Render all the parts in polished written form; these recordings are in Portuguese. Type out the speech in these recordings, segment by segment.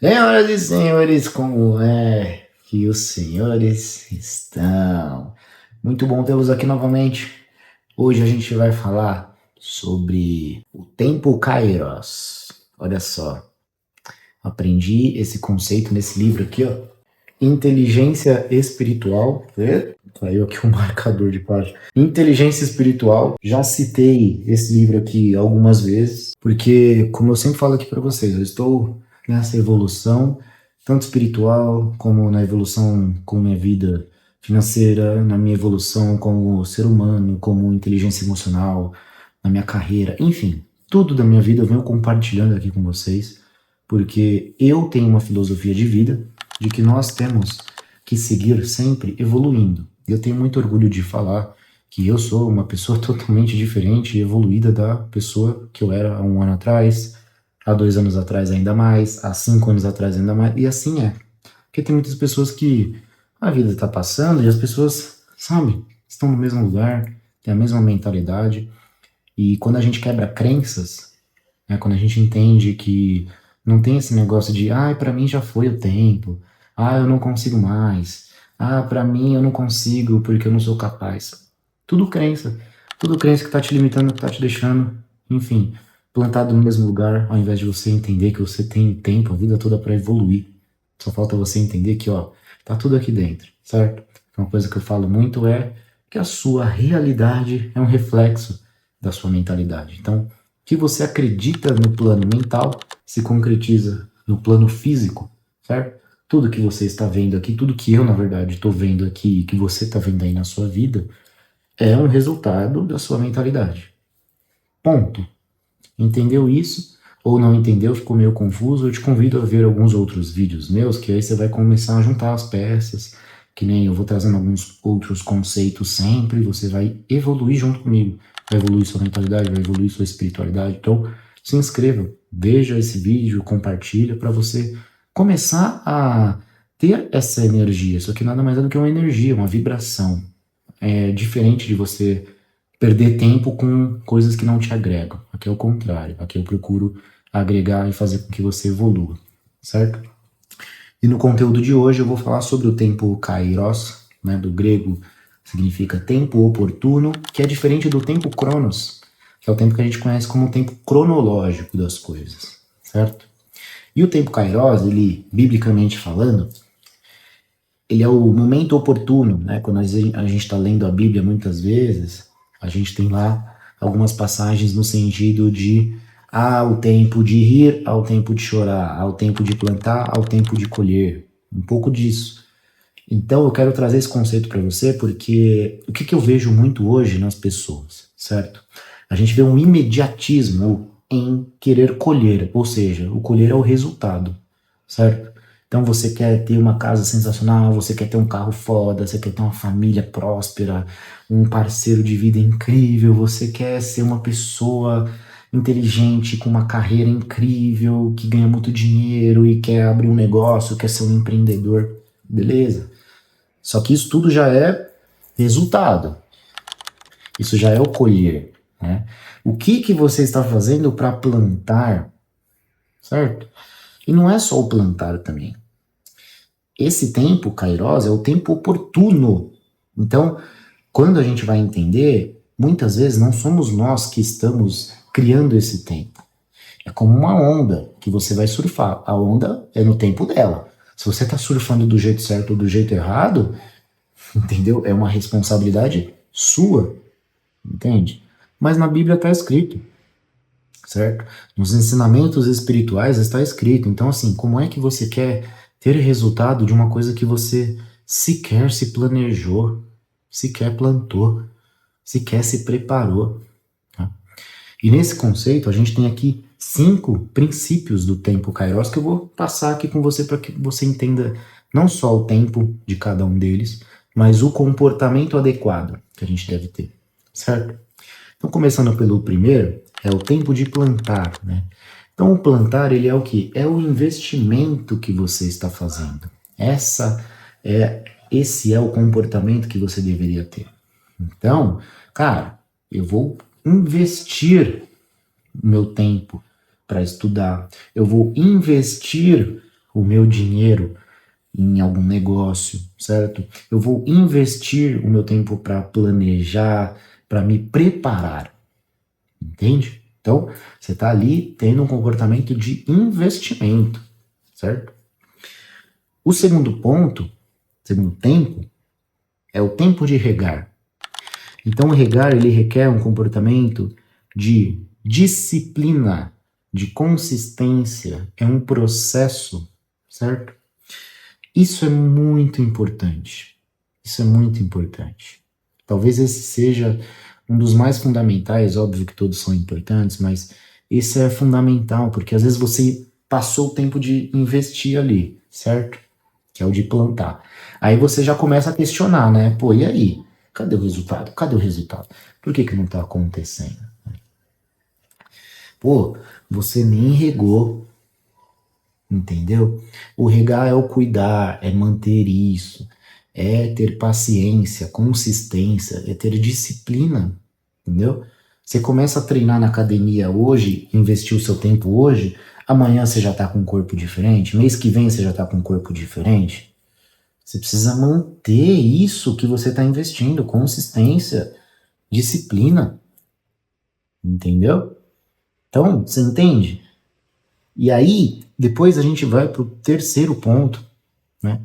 Senhoras e senhores, como é que os senhores estão? Muito bom tê-los aqui novamente. Hoje a gente vai falar sobre o tempo Kairos. Olha só, aprendi esse conceito nesse livro aqui, ó. Inteligência espiritual. Saiu aqui um marcador de página. Inteligência espiritual. Já citei esse livro aqui algumas vezes, porque, como eu sempre falo aqui para vocês, eu estou nessa evolução, tanto espiritual, como na evolução com minha vida financeira, na minha evolução como ser humano, como inteligência emocional, na minha carreira, enfim, tudo da minha vida eu venho compartilhando aqui com vocês, porque eu tenho uma filosofia de vida de que nós temos que seguir sempre evoluindo. Eu tenho muito orgulho de falar que eu sou uma pessoa totalmente diferente e evoluída da pessoa que eu era há um ano atrás, há 2 anos atrás ainda mais, há 5 anos atrás ainda mais, e assim é. Porque tem muitas pessoas que a vida está passando e as pessoas, sabe, estão no mesmo lugar, têm a mesma mentalidade, e quando a gente quebra crenças, né, quando a gente entende que não tem esse negócio de, ah, para mim já foi o tempo, ah, eu não consigo mais, ah, para mim eu não consigo porque eu não sou capaz. Tudo crença que tá te limitando, que tá te deixando, enfim, plantado no mesmo lugar, ao invés de você entender que você tem tempo, a vida toda para evoluir. Só falta você entender que, ó, tá tudo aqui dentro, certo? Uma coisa que eu falo muito é que a sua realidade é um reflexo da sua mentalidade. Então, o que você acredita no plano mental se concretiza no plano físico, certo? Tudo que você está vendo aqui, tudo que eu, na verdade, estou vendo aqui, que você está vendo aí na sua vida, é um resultado da sua mentalidade. Ponto. Entendeu isso? Ou não entendeu, ficou meio confuso? Eu te convido a ver alguns outros vídeos meus, que aí você vai começar a juntar as peças, que nem eu vou trazendo alguns outros conceitos sempre, você vai evoluir junto comigo. Vai evoluir sua mentalidade, vai evoluir sua espiritualidade. Então, se inscreva, veja esse vídeo, compartilha para você começar a ter essa energia. Isso aqui nada mais é do que uma energia, uma vibração. É diferente de você perder tempo com coisas que não te agregam. Aqui é o contrário. Aqui eu procuro agregar e fazer com que você evolua, certo? E no conteúdo de hoje eu vou falar sobre o tempo kairos, né, do grego significa tempo oportuno, que é diferente do tempo cronos, que é o tempo que a gente conhece como o tempo cronológico das coisas, certo? E o tempo kairos, ele, biblicamente falando, ele é o momento oportuno, né? Quando a gente está lendo a Bíblia muitas vezes, a gente tem lá algumas passagens no sentido de há o tempo de rir, há o tempo de chorar, há o tempo de plantar, há o tempo de colher. Um pouco disso. Então eu quero trazer esse conceito para você porque o que eu vejo muito hoje nas pessoas, certo? A gente vê um imediatismo em querer colher, ou seja, o colher é o resultado, certo? Então você quer ter uma casa sensacional, você quer ter um carro foda, você quer ter uma família próspera, um parceiro de vida incrível, você quer ser uma pessoa inteligente, com uma carreira incrível, que ganha muito dinheiro e quer abrir um negócio, quer ser um empreendedor, beleza? Só que isso tudo já é resultado, isso já é o colher, né? O que você está fazendo para plantar, certo? E não é só o plantar também. Esse tempo, Kairos, é o tempo oportuno. Então, quando a gente vai entender, muitas vezes não somos nós que estamos criando esse tempo. É como uma onda que você vai surfar. A onda é no tempo dela. Se você está surfando do jeito certo ou do jeito errado, entendeu? É uma responsabilidade sua, entende? Mas na Bíblia está escrito, certo? Nos ensinamentos espirituais está escrito. Então, assim, como é que você quer ter resultado de uma coisa que você sequer se planejou, sequer plantou, sequer se preparou? Tá? E nesse conceito, a gente tem aqui 5 princípios do tempo Kairos que eu vou passar aqui com você para que você entenda não só o tempo de cada um deles, mas o comportamento adequado que a gente deve ter, certo? Então, começando pelo primeiro, é o tempo de plantar, né? Então, o plantar, ele é o quê? É o investimento que você está fazendo. Esse é o comportamento que você deveria ter. Então, cara, eu vou investir meu tempo para estudar, eu vou investir o meu dinheiro em algum negócio, certo? Eu vou investir o meu tempo para planejar, para me preparar, entende? Então, você está ali tendo um comportamento de investimento, certo? O segundo ponto, segundo tempo, é o tempo de regar. Então, o regar, ele requer um comportamento de disciplina, de consistência, é um processo, certo? Isso é muito importante. Isso é muito importante. Talvez esse seja um dos mais fundamentais, óbvio que todos são importantes, mas esse é fundamental, porque às vezes você passou o tempo de investir ali, certo? Que é o de plantar. Aí você já começa a questionar, né? Pô, e aí? Cadê o resultado? Cadê o resultado? Por que não tá acontecendo? Pô, você nem regou, entendeu? O regar é o cuidar, é manter isso, é ter paciência, consistência, é ter disciplina, entendeu? Você começa a treinar na academia hoje, investir o seu tempo hoje, amanhã você já tá com um corpo diferente, mês que vem você já tá com um corpo diferente. Você precisa manter isso que você está investindo, consistência, disciplina, entendeu? Então, você entende? E aí, depois a gente vai para o terceiro ponto, né?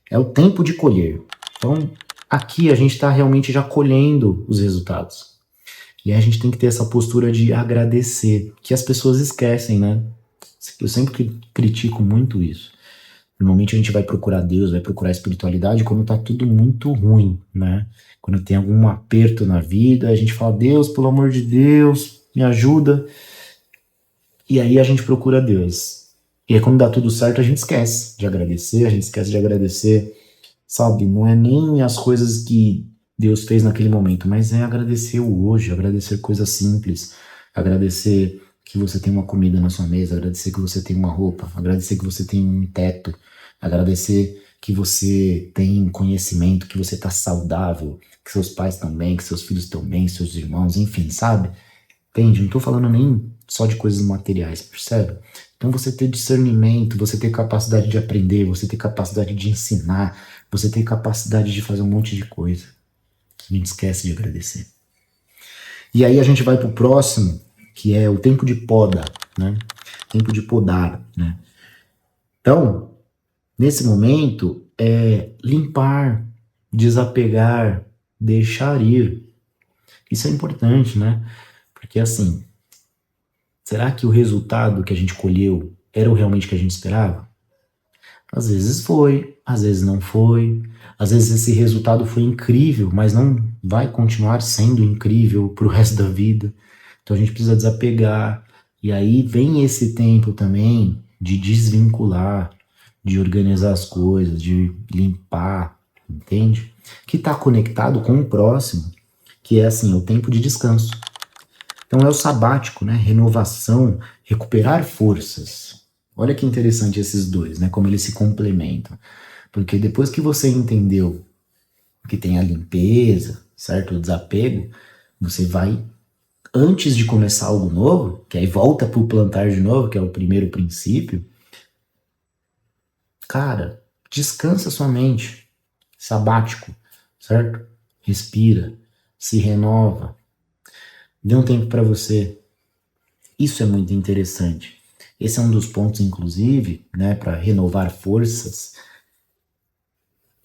É o tempo de colher. Então, aqui a gente está realmente já colhendo os resultados. E aí a gente tem que ter essa postura de agradecer, que as pessoas esquecem, né? Eu sempre critico muito isso. Normalmente a gente vai procurar Deus, vai procurar espiritualidade quando tá tudo muito ruim, né? Quando tem algum aperto na vida, a gente fala, Deus, pelo amor de Deus, me ajuda. E aí a gente procura Deus. E aí quando dá tudo certo, a gente esquece de agradecer, a gente esquece de agradecer, sabe? Não é nem as coisas que Deus fez naquele momento, mas é agradecer o hoje, agradecer coisas simples, agradecer que você tem uma comida na sua mesa, agradecer que você tem uma roupa, agradecer que você tem um teto, agradecer que você tem conhecimento, que você está saudável, que seus pais estão bem, que seus filhos estão bem, seus irmãos, enfim, sabe? Entende? Não estou falando nem só de coisas materiais, percebe? Então você ter discernimento, você ter capacidade de aprender, você ter capacidade de ensinar, você ter capacidade de fazer um monte de coisa. A gente esquece de agradecer. E aí a gente vai pro próximo, que é o tempo de poda, né? Tempo de podar, né? Então, nesse momento, é limpar, desapegar, deixar ir. Isso é importante, né? Porque assim, será que o resultado que a gente colheu era o realmente que a gente esperava? Às vezes foi, às vezes não foi. Às vezes esse resultado foi incrível, mas não vai continuar sendo incrível pro resto da vida. Então a gente precisa desapegar. E aí vem esse tempo também de desvincular, de organizar as coisas, de limpar, entende? Que está conectado com o próximo, que é assim, o tempo de descanso. Então é o sabático, né? Renovação, recuperar forças. Olha que interessante esses dois, né? Como eles se complementam. Porque depois que você entendeu que tem a limpeza, certo? O desapego, você vai, antes de começar algo novo, que aí volta para o plantar de novo, que é o primeiro princípio, cara, descansa sua mente. Sabático, certo? Respira, se renova, dê um tempo para você. Isso é muito interessante. Esse é um dos pontos, inclusive, né, para renovar forças.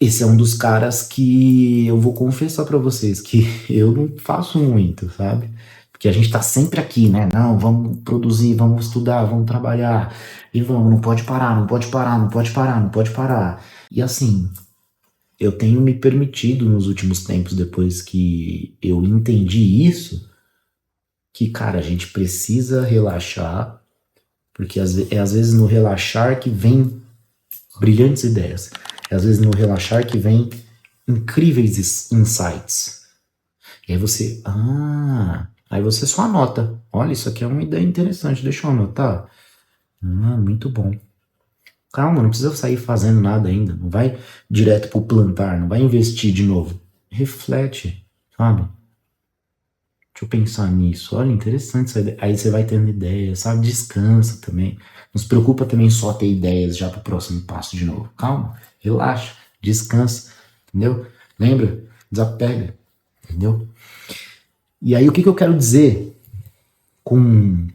Esse é um dos caras que eu vou confessar para vocês que eu não faço muito, sabe? Porque a gente tá sempre aqui, né? Não, vamos produzir, vamos estudar, vamos trabalhar. E vamos, não pode parar, não pode parar, não pode parar, não pode parar. E assim, eu tenho me permitido nos últimos tempos, depois que eu entendi isso, que, cara, a gente precisa relaxar, porque é às vezes no relaxar que vem brilhantes ideias. É às vezes no relaxar que vem incríveis insights. E aí você, aí você só anota. Olha, isso aqui é uma ideia interessante, deixa eu anotar. Muito bom. Calma, não precisa sair fazendo nada ainda. Não vai direto pro plantar, não vai investir de novo. Reflete, sabe? Deixa eu pensar nisso. Olha, interessante essa ideia. Aí você vai tendo ideias, sabe? Descansa também. Não se preocupa também só ter ideias já pro próximo passo de novo. Calma, relaxa, descansa, entendeu? Lembra? Desapega, entendeu? E aí, o que eu quero dizer com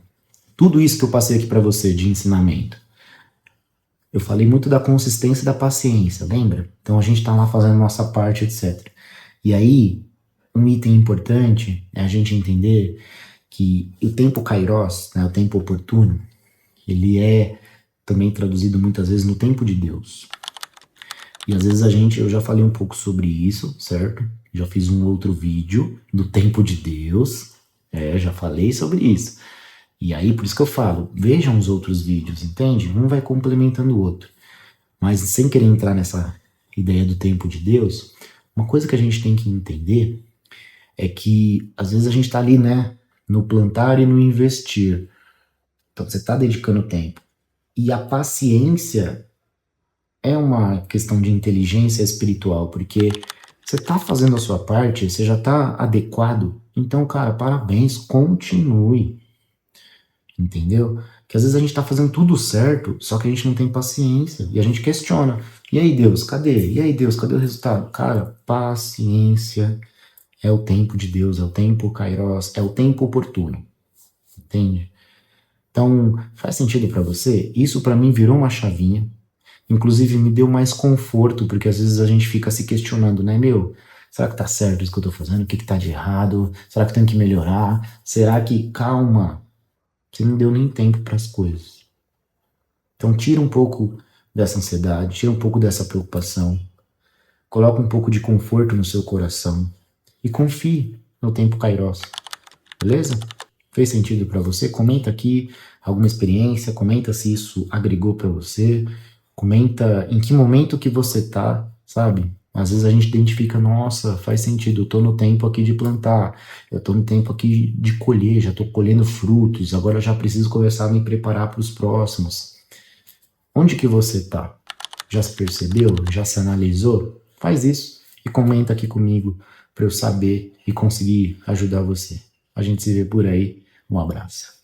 tudo isso que eu passei aqui para você de ensinamento? Eu falei muito da consistência e da paciência, lembra? Então a gente tá lá fazendo a nossa parte, etc. E aí, um item importante é a gente entender que o tempo kairos, né, o tempo oportuno, ele é também traduzido muitas vezes no tempo de Deus. E às vezes eu já falei um pouco sobre isso, certo? Já fiz um outro vídeo do tempo de Deus, já falei sobre isso. E aí, por isso que eu falo, vejam os outros vídeos, entende? Um vai complementando o outro. Mas sem querer entrar nessa ideia do tempo de Deus, uma coisa que a gente tem que entender é que às vezes a gente está ali, né, no plantar e no investir. Então você está dedicando tempo. E a paciência é uma questão de inteligência espiritual, porque você está fazendo a sua parte, você já está adequado. Então, cara, parabéns, continue. Entendeu? Que às vezes a gente está fazendo tudo certo, só que a gente não tem paciência. E a gente questiona. E aí, Deus, cadê? E aí, Deus, cadê o resultado? Cara, paciência é o tempo de Deus, é o tempo kairos, é o tempo oportuno. Entende? Então, faz sentido para você? Isso para mim virou uma chavinha. Inclusive me deu mais conforto, porque às vezes a gente fica se questionando, né, meu? Será que tá certo isso que eu tô fazendo? O que que tá de errado? Será que eu tenho que melhorar? Será que, calma, você não deu nem tempo para as coisas. Então tira um pouco dessa ansiedade, tira um pouco dessa preocupação, coloca um pouco de conforto no seu coração e confie no tempo kairos, beleza? Fez sentido para você? Comenta aqui alguma experiência, comenta se isso agregou para você, comenta em que momento que você tá, sabe? Às vezes a gente identifica, nossa, faz sentido, eu tô no tempo aqui de plantar, eu tô no tempo aqui de colher, já tô colhendo frutos, agora eu já preciso começar a me preparar para os próximos. Onde que você tá? Já se percebeu? Já se analisou? Faz isso e comenta aqui comigo para eu saber e conseguir ajudar você. A gente se vê por aí. Um abraço.